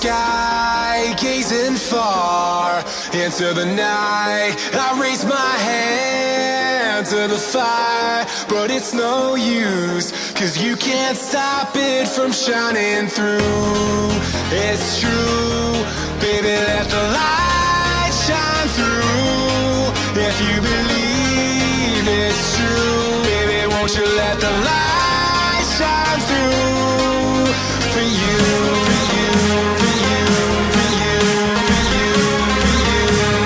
sky, gazing far into the night. I raise my hand to the fire, but it's no use, 'cause you can't stop it from shining through. It's true, baby, let the light shine through. If you believe it's true, baby, won't you let the light shine through for you, for you, for you, for you, for you, for you,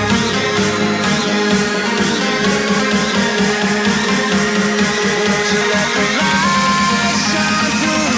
for you, for you, won't you let the light shine through?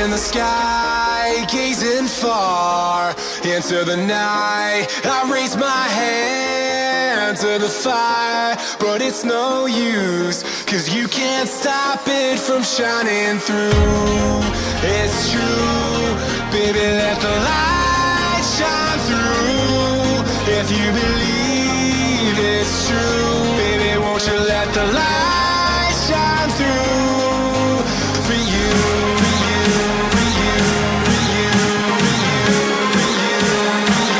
In the sky, gazing far into the night. I raise my hand to the fire, but it's no use, 'cause you can't stop it from shining through. It's true, baby, let the light shine through. If you believe it's true, baby, won't you let the light shine through for you, for you, for you, for you, for you, for you, for you,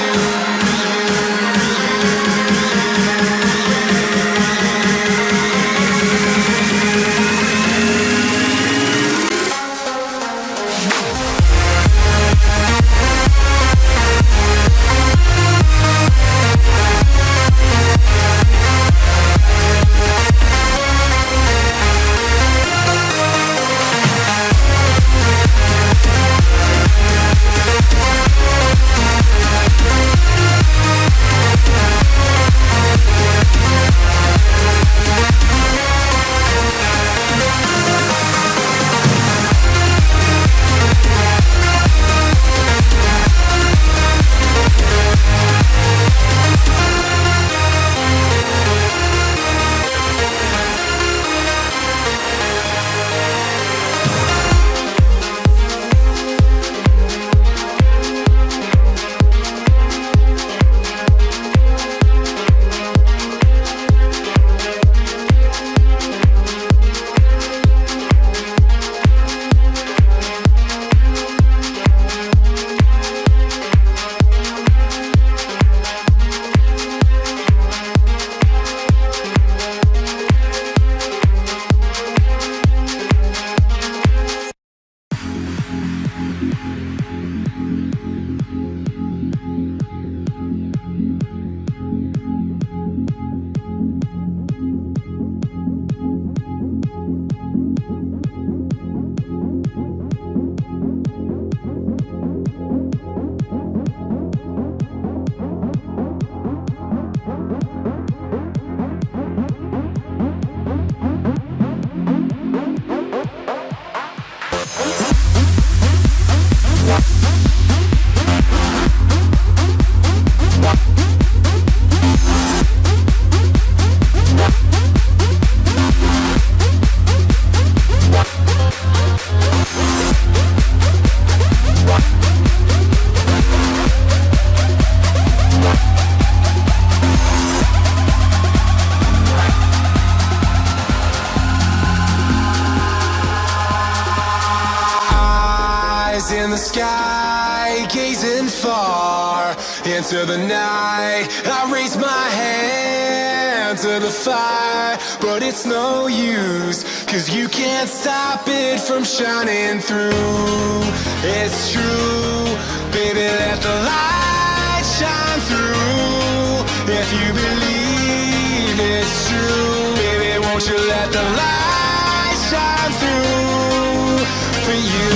far into the night. I raise my hand to the fire, but it's no use, 'cause you can't stop it from shining through. It's true, baby, let the light shine through. If you believe it's true, baby, won't you let the light shine through for you,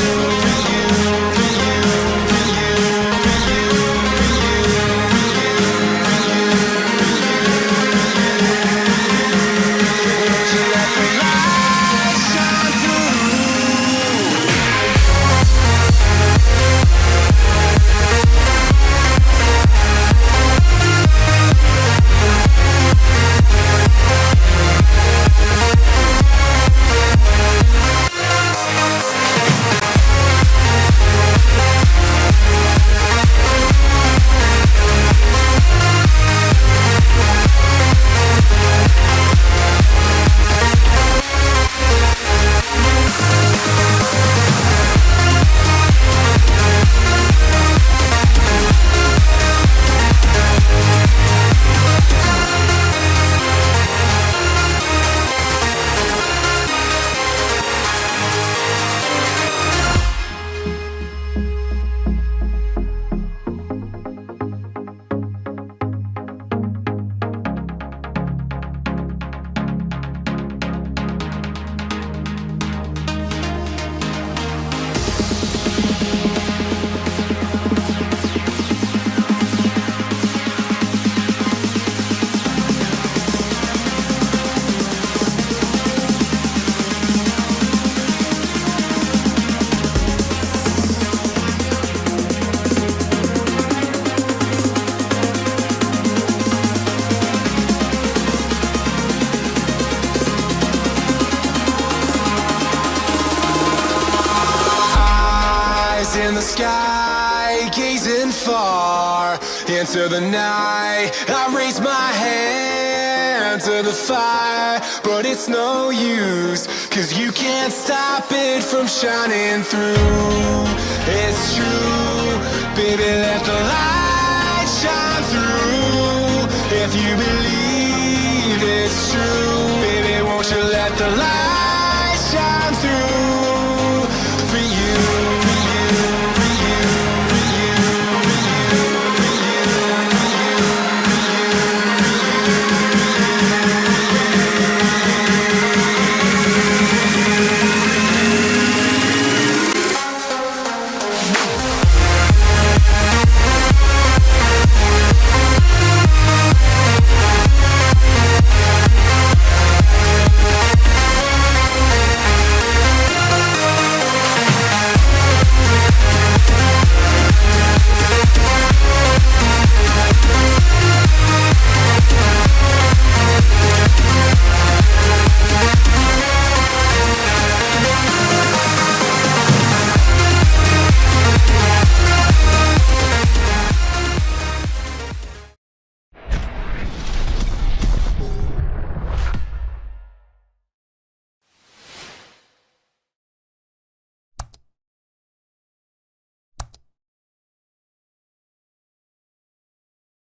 for you, for you, for you, for you, for you, for you, for you, for you. Won't you let the light shine through? In the sky, gazing far into the night. I raise my hand to the fire, but it's no use, 'cause you can't stop it from shining through. It's true, baby, let the light shine through. If you believe